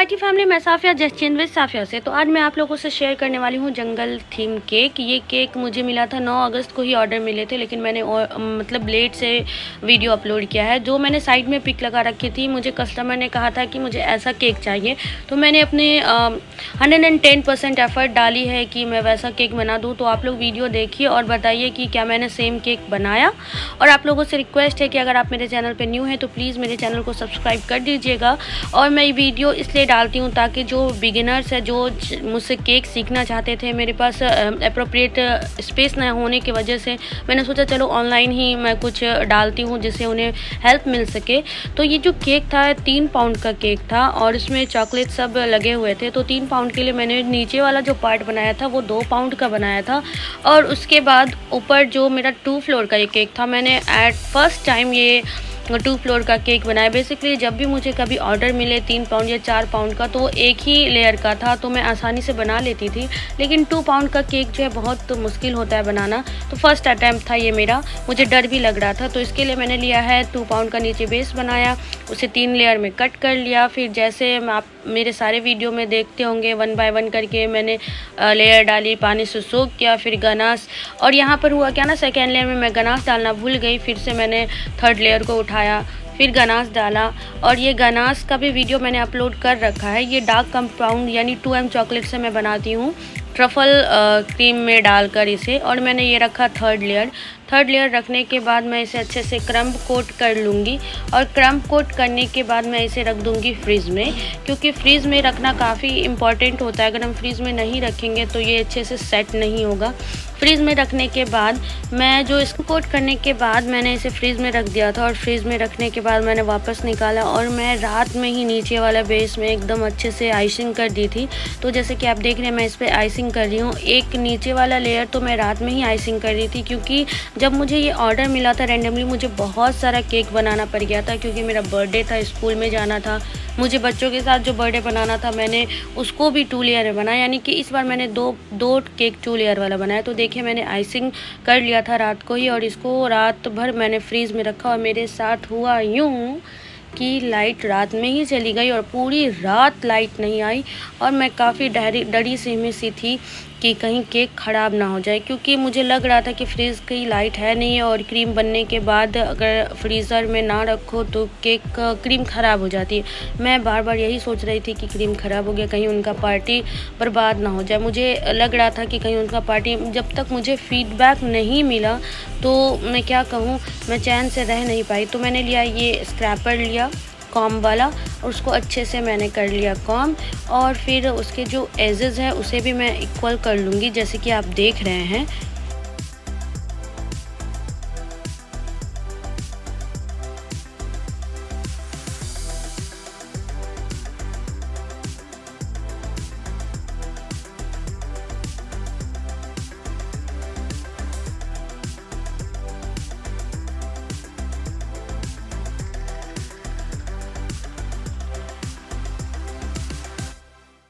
YT family, मैं साफ़िया Justin with साफ़िया से। तो आज मैं आप लोगों से शेयर करने वाली हूँ जंगल थीम केक। ये केक मुझे मिला था 9 अगस्त को ही ऑर्डर मिले थे, लेकिन मैंने मतलब लेट से वीडियो अपलोड किया है। जो मैंने साइड में पिक लगा रखी थी, मुझे कस्टमर ने कहा था कि मुझे ऐसा केक चाहिए, तो मैंने अपने 110% एफर्ट डाली है कि मैं वैसा केक बना दूँ। तो आप लोग वीडियो देखिए और बताइए कि क्या मैंने सेम केक बनाया। और आप लोगों से रिक्वेस्ट है कि अगर आप मेरे चैनल पर न्यू हैं तो प्लीज़ मेरे चैनल को सब्सक्राइब कर दीजिएगा। और मैं वीडियो इसलिए डालती हूँ ताकि जो बिगिनर्स है, जो मुझसे केक सीखना चाहते थे, मेरे पास अप्रोप्रिएट स्पेस न होने की वजह से मैंने सोचा चलो ऑनलाइन ही मैं कुछ डालती हूँ जिससे उन्हें हेल्प मिल सके। तो ये जो केक था 3 पाउंड का केक था और इसमें चॉकलेट सब लगे हुए थे। तो 3 पाउंड के लिए मैंने नीचे वाला जो पार्ट बनाया था वो 2 पाउंड का बनाया था। और उसके बाद ऊपर जो मेरा 2 फ्लोर का ये केक था, मैंने एट फर्स्ट टाइम ये 2 फ्लोर का केक बनाया। बेसिकली जब भी मुझे कभी ऑर्डर मिले 3 पाउंड या 4 पाउंड का, तो वो एक ही लेयर का था तो मैं आसानी से बना लेती थी। लेकिन 2 पाउंड का केक जो है बहुत मुश्किल होता है बनाना। तो फर्स्ट अटैम्प्ट था ये मेरा, मुझे डर भी लग रहा था। तो इसके लिए मैंने लिया है 2 पाउंड का नीचे बेस बनाया, उसे 3 लेयर में कट कर लिया। फिर जैसे आप मेरे सारे वीडियो में देखते होंगे 1 बाय 1 करके मैंने लेयर डाली, पानी से सोख किया, फिर गनास। और यहाँ पर हुआ क्या ना, सेकेंड लेयर में मैं गनास डालना भूल गई, फिर से मैंने थर्ड लेयर को उठाया, फिर गनास डाला। और ये गनास का भी वीडियो मैंने अपलोड कर रखा है। ये डार्क कंपाउंड यानी 2M चॉकलेट से मैं बनाती हूँ, ट्रफल क्रीम में डालकर इसे। और मैंने ये रखा थर्ड लेयर रखने के बाद मैं इसे अच्छे से क्रम्ब कोट कर लूँगी। और क्रम्ब कोट करने के बाद मैं इसे रख दूँगी फ्रीज़ में, क्योंकि फ्रीज़ में रखना काफ़ी इम्पॉर्टेंट होता है। अगर हम फ्रीज़ में नहीं रखेंगे तो ये अच्छे से सेट नहीं होगा। फ्रीज़ में रखने के बाद मैं जो इसको कोट करने के बाद मैंने इसे फ्रीज़ में रख दिया था। और फ्रीज़ में रखने के बाद मैंने वापस निकाला और मैं रात में ही नीचे वाला बेस में एकदम अच्छे से आइसिंग कर दी थी। तो जैसे कि आप देख रहे हैं मैं इस पर आइसिंग कर रही हूँ। एक नीचे वाला लेयर तो मैं रात में ही आइसिंग कर रही थी, क्योंकि जब मुझे ये ऑर्डर मिला था रैंडमली मुझे बहुत सारा केक बनाना पड़ गया था, क्योंकि मेरा बर्थडे था, स्कूल में जाना था, मुझे बच्चों के साथ जो बर्थडे बनाना था मैंने उसको भी 2 लेयर में बनाया। यानी कि इस बार मैंने दो केक 2 लेयर वाला बनाया। तो देखिए मैंने आइसिंग कर लिया था रात को ही, और इसको रात भर मैंने फ्रीज़ में रखा। और मेरे साथ हुआ यूँ कि लाइट रात में ही चली गई और पूरी रात लाइट नहीं आई। और मैं काफ़ी डरी सहमी सी थी कि कहीं केक ख़राब ना हो जाए, क्योंकि मुझे लग रहा था कि फ्रीज़ की लाइट है नहीं, और क्रीम बनने के बाद अगर फ्रीज़र में ना रखो तो केक क्रीम ख़राब हो जाती है। मैं बार बार यही सोच रही थी कि क्रीम ख़राब हो गया, कहीं उनका पार्टी बर्बाद ना हो जाए। मुझे लग रहा था कि कहीं उनका पार्टी, जब तक मुझे फ़ीडबैक नहीं मिला तो मैं क्या कहूँ, मैं चैन से रह नहीं पाई। तो मैंने लिया ये स्क्रैपर लिया कॉम वाला, और उसको अच्छे से मैंने कर लिया कॉम। और फिर उसके जो एजेस हैं उसे भी मैं इक्वल कर लूँगी, जैसे कि आप देख रहे हैं।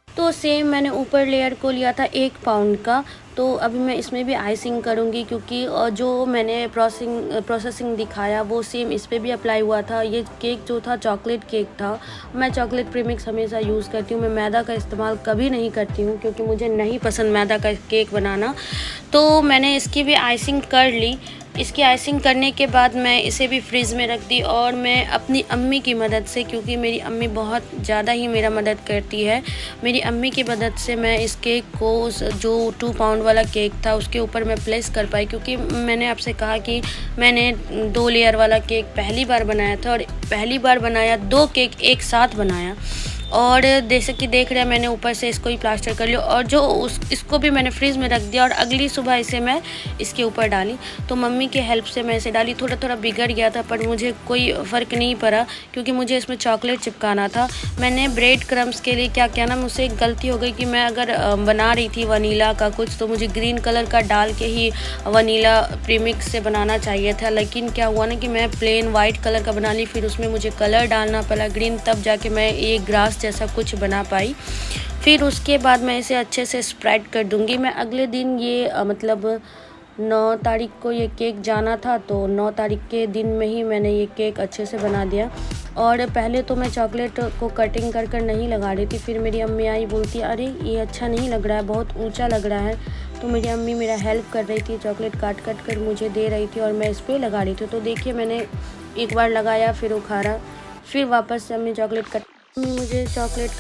तो सेम मैंने ऊपर लेयर को लिया था 1 पाउंड का। तो अभी मैं इसमें भी आइसिंग करूँगी, क्योंकि जो मैंने प्रोसेसिंग दिखाया वो सेम इस पर भी अप्लाई हुआ था। ये केक जो था चॉकलेट केक था। मैं चॉकलेट प्रीमिक्स हमेशा यूज़ करती हूँ, मैं मैदा का इस्तेमाल कभी नहीं करती हूँ, क्योंकि मुझे नहीं पसंद मैदा का केक बनाना। तो मैंने इसकी भी आइसिंग कर ली। इसकी आइसिंग करने के बाद मैं इसे भी फ्रीज़ में रख दी। और मैं अपनी अम्मी की मदद से, क्योंकि मेरी अम्मी बहुत ज़्यादा ही मेरा मदद करती है, मेरी अम्मी की मदद से मैं इस केक को उस जो 2 पाउंड वाला केक था उसके ऊपर मैं प्लेस कर पाई। क्योंकि मैंने आपसे कहा कि मैंने 2 लेयर वाला केक पहली बार बनाया था, और पहली बार बनाया 2 केक एक साथ बनाया। और जैसे कि देख रहे हैं मैंने ऊपर से इसको ही प्लास्टर कर लिया, और जो इसको भी मैंने फ्रीज़ में रख दिया। और अगली सुबह इसे मैं इसके ऊपर डाली। तो मम्मी की हेल्प से मैं इसे डाली। थोड़ा थोड़ा बिगड़ गया था, पर मुझे कोई फ़र्क नहीं पड़ा, क्योंकि मुझे इसमें चॉकलेट चिपकाना था। मैंने ब्रेड क्रम्स के लिए क्या किया ना, मुझसे एक गलती हो गई कि मैं अगर बना रही थी वनीला का कुछ, तो मुझे ग्रीन कलर का डाल के ही वनीला प्रीमिक्स से बनाना चाहिए था। लेकिन क्या हुआ ना कि मैं प्लेन वाइट कलर का बना ली, फिर उसमें मुझे कलर डालना पड़ा ग्रीन, तब जाके मैं ये ग्रास जैसा कुछ बना पाई। फिर उसके बाद मैं इसे अच्छे से स्प्रेड कर दूंगी। मैं अगले दिन ये मतलब 9 तारीख को ये केक जाना था, तो 9 तारीख के दिन में ही मैंने ये केक अच्छे से बना दिया। और पहले तो मैं चॉकलेट को कटिंग कर कर नहीं लगा रही थी। फिर मेरी अम्मी आई, बोलती अरे ये अच्छा नहीं लग रहा है, बहुत ऊंचा लग रहा है। तो मेरी अम्मी मेरा हेल्प कर रही थी, चॉकलेट काट काट कर मुझे दे रही थी और मैं इस पर लगा रही थी। तो देखिए मैंने एक बार लगाया, फिर उखाड़ा, फिर वापस से अम्मी चॉकलेट कट मुझे चॉकलेट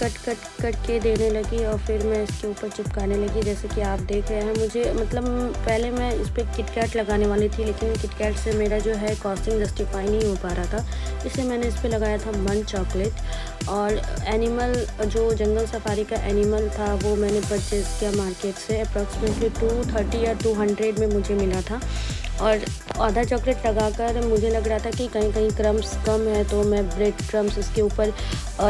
कट के देने लगी और फिर मैं इसके ऊपर चिपकाने लगी, जैसे कि आप देख रहे हैं। मुझे मतलब पहले मैं इस पर किटकैट लगाने वाली थी, लेकिन किटकैट से मेरा जो है कॉस्टिंग जस्टिफाई नहीं हो पा रहा था, इसलिए मैंने इस पर लगाया था मंच चॉकलेट। और एनिमल, जो जंगल सफारी का एनिमल था, वो मैंने परचेज़ किया मार्केट से। अप्रॉक्सीमेटली 230 या 200 में मुझे मिला था। और आधा चॉकलेट लगाकर मुझे लग रहा था कि कहीं कहीं क्रम्स कम है, तो मैं ब्रेड क्रम्स इसके ऊपर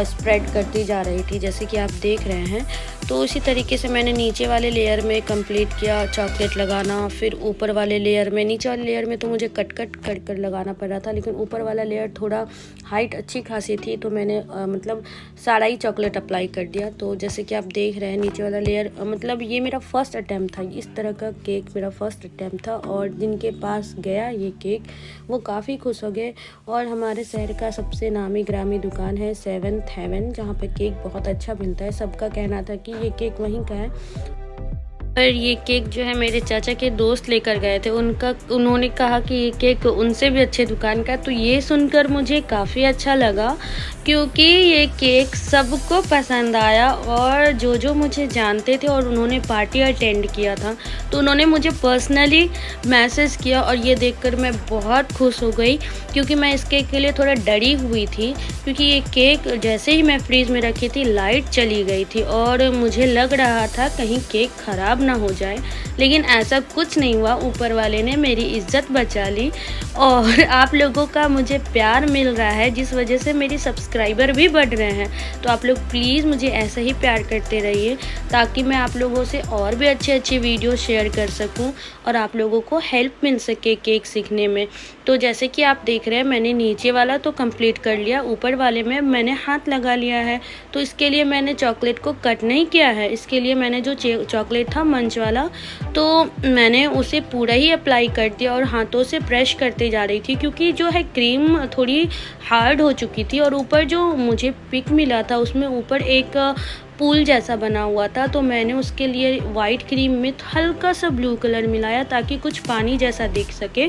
स्प्रेड करती जा रही थी, जैसे कि आप देख रहे हैं। तो उसी तरीके से मैंने नीचे वाले लेयर में कंप्लीट किया चॉकलेट लगाना। फिर ऊपर वाले लेयर में, नीचे वाले लेयर में तो मुझे कट कर लगाना पड़ रहा था, लेकिन ऊपर वाला लेयर थोड़ा हाइट अच्छी खासी थी, तो मैंने मतलब सारा ही चॉकलेट अप्लाई कर दिया। तो जैसे कि आप देख रहे हैं नीचे वाला लेयर, मतलब ये मेरा फर्स्ट अटैम्प्ट था, इस तरह का केक मेरा फर्स्ट अटैम्प्ट था। और जिनके पास गया ये केक, वो काफ़ी खुश हो गए। और हमारे शहर का सबसे नामी ग्रामी दुकान है 7th हेवन, जहाँ पे केक बहुत अच्छा मिलता है। सबका कहना था कि ये केक वहीं का है। पर ये केक जो है मेरे चाचा के दोस्त लेकर गए थे, उन्होंने कहा कि ये केक उनसे भी अच्छे दुकान का। तो ये सुनकर मुझे काफ़ी अच्छा लगा, क्योंकि ये केक सबको पसंद आया। और जो मुझे जानते थे और उन्होंने पार्टी अटेंड किया था, तो उन्होंने मुझे पर्सनली मैसेज किया, और ये देखकर मैं बहुत खुश हो गई, क्योंकि मैं इस केक के लिए थोड़ा डरी हुई थी। क्योंकि ये केक जैसे ही मैं फ्रीज में रखी थी, लाइट चली गई थी और मुझे लग रहा था कहीं केक ख़राब ना हो जाए, लेकिन ऐसा कुछ नहीं हुआ। ऊपर वाले ने मेरी इज्जत बचा ली, और आप लोगों का मुझे प्यार मिल रहा है, जिस वजह से मेरी सब्सक्राइबर भी बढ़ रहे हैं। तो आप लोग प्लीज़ मुझे ऐसा ही प्यार करते रहिए, ताकि मैं आप लोगों से और भी अच्छे वीडियो शेयर कर सकूं और आप लोगों को हेल्प मिल सके केक सीखने में। तो जैसे कि आप देख रहे हैं, मैंने नीचे वाला तो कंप्लीट कर लिया, ऊपर वाले में मैंने हाथ लगा लिया है। तो इसके लिए मैंने चॉकलेट को कट नहीं किया है, इसके लिए मैंने जो चॉकलेट था मंच वाला, तो मैंने उसे पूरा ही अप्लाई कर दिया और हाथों से प्रेस करते जा रही थी, क्योंकि जो है क्रीम थोड़ी हार्ड हो चुकी थी। और ऊपर जो मुझे पिक मिला था, उसमें ऊपर एक पूल जैसा बना हुआ था, तो मैंने उसके लिए वाइट क्रीम में हल्का सा ब्लू कलर मिलाया, ताकि कुछ पानी जैसा दिख सके।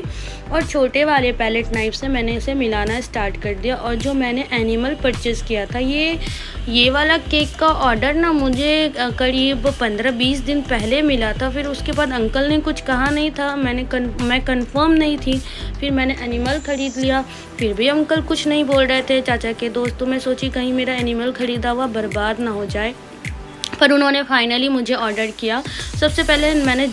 और छोटे वाले पैलेट नाइफ से मैंने इसे मिलाना स्टार्ट कर दिया। और जो मैंने एनिमल परचेज़ किया था, ये वाला केक का ऑर्डर ना मुझे करीब 15-20 दिन पहले मिला था। फिर उसके बाद अंकल ने कुछ कहा नहीं था, मैं कंफर्म नहीं थी। फिर मैंने एनिमल ख़रीद लिया, फिर भी अंकल कुछ नहीं बोल रहे थे, चाचा के दोस्त। तो मैं सोची कहीं मेरा एनिमल ख़रीदा हुआ बर्बाद ना हो जाए, पर उन्होंने फाइनली मुझे ऑर्डर किया। सबसे पहले मैंने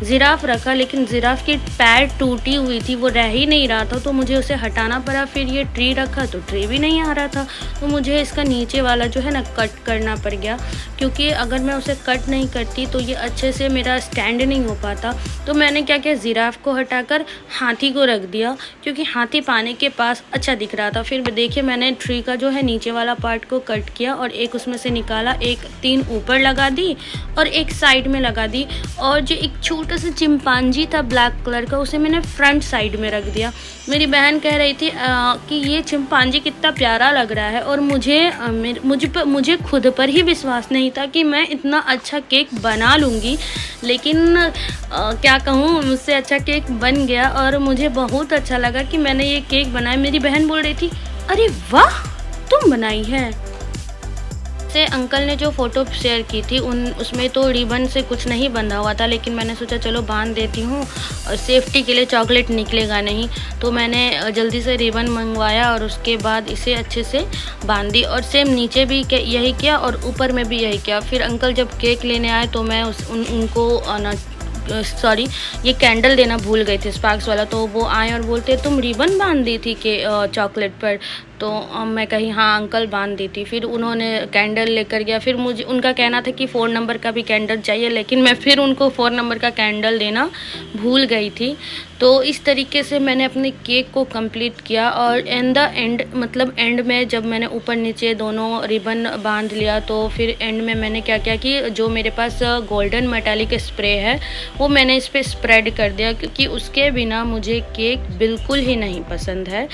जिराफ रखा, लेकिन जिराफ की पैर टूटी हुई थी, वो रह ही नहीं रहा था, तो मुझे उसे हटाना पड़ा। फिर ये ट्री रखा, तो ट्री भी नहीं आ रहा था, तो मुझे इसका नीचे वाला जो है ना कट करना पड़ गया, क्योंकि अगर मैं उसे कट नहीं करती तो ये अच्छे से मेरा स्टैंड नहीं हो पाता। तो मैंने क्या किया, जिराफ को हटाकर हाथी को रख दिया, क्योंकि हाथी पानी के पास अच्छा दिख रहा था। फिर देखिए मैंने ट्री का जो है नीचे वाला पार्ट को कट किया और एक उसमें से निकाला, एक 3 ऊपर लगा दी और एक साइड में लगा दी। और जो एक छोटा सा चिंपांजी था ब्लैक कलर का, उसे मैंने फ्रंट साइड में रख दिया। मेरी बहन कह रही थी कि ये चिंपांजी कितना प्यारा लग रहा है, और मुझे खुद पर ही विश्वास नहीं था कि मैं इतना अच्छा केक बना लूँगी। लेकिन क्या कहूँ, मुझसे अच्छा केक बन गया और मुझे बहुत अच्छा लगा कि मैंने ये केक बनाया। मेरी बहन बोल रही थी, अरे वाह तुम बनाई है। से अंकल ने जो फ़ोटो शेयर की थी उसमें तो रिबन से कुछ नहीं बंधा हुआ था, लेकिन मैंने सोचा चलो बांध देती हूँ, और सेफ्टी के लिए चॉकलेट निकलेगा नहीं। तो मैंने जल्दी से रिबन मंगवाया और उसके बाद इसे अच्छे से बांध दी। और सेम नीचे भी यही किया और ऊपर में भी यही किया। फिर अंकल जब केक लेने आए तो मैं ये कैंडल देना भूल गई थी, स्पार्क्स वाला। तो वो आए और बोलते तुम रिबन बांध दी थी कि चॉकलेट पर। तो मैं कही हाँ अंकल बांध दी थी। फिर उन्होंने कैंडल लेकर गया। फिर मुझे उनका कहना था कि 4 नंबर का भी कैंडल चाहिए, लेकिन मैं फिर उनको 4 नंबर का कैंडल देना भूल गई थी। तो इस तरीके से मैंने अपने केक को कंप्लीट किया। और एंड में जब मैंने ऊपर नीचे दोनों रिबन बांध लिया, तो फिर एंड में मैंने क्या किया कि जो मेरे पास गोल्डन मेटालिक स्प्रे है वो मैंने इस पर स्प्रेड कर दिया, क्योंकि उसके बिना मुझे केक बिल्कुल ही नहीं पसंद है।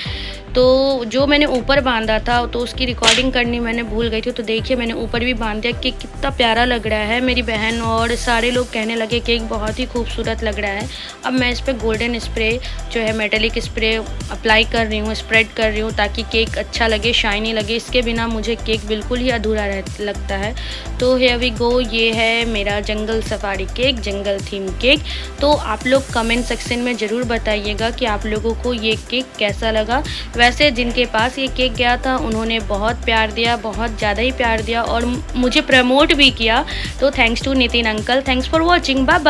तो जो मैंने ऊपर बांधा था तो उसकी रिकॉर्डिंग करनी मैंने भूल गई थी, तो देखिए मैंने ऊपर भी बांध दिया। केक कितना प्यारा लग रहा है। मेरी बहन और सारे लोग कहने लगे केक बहुत ही खूबसूरत लग रहा है। अब मैं इस पर गोल्डन स्प्रे जो है मेटेलिक स्प्रे अप्लाई कर रही हूँ, स्प्रेड कर रही हूँ ताकि केक अच्छा लगे, शाइनी लगे। इसके बिना मुझे केक बिल्कुल ही अधूरा लगता है। तो हियर वी गो, ये है मेरा जंगल सफारी केक, जंगल थीम केक। तो आप लोग कमेंट सेक्शन में ज़रूर बताइएगा कि आप लोगों को ये केक कैसा लगा। वैसे जिनके पास ये केक गया था उन्होंने बहुत प्यार दिया, बहुत ज़्यादा ही प्यार दिया और मुझे प्रमोट भी किया। तो thanks to Nitin uncle, thanks for watching, bye bye.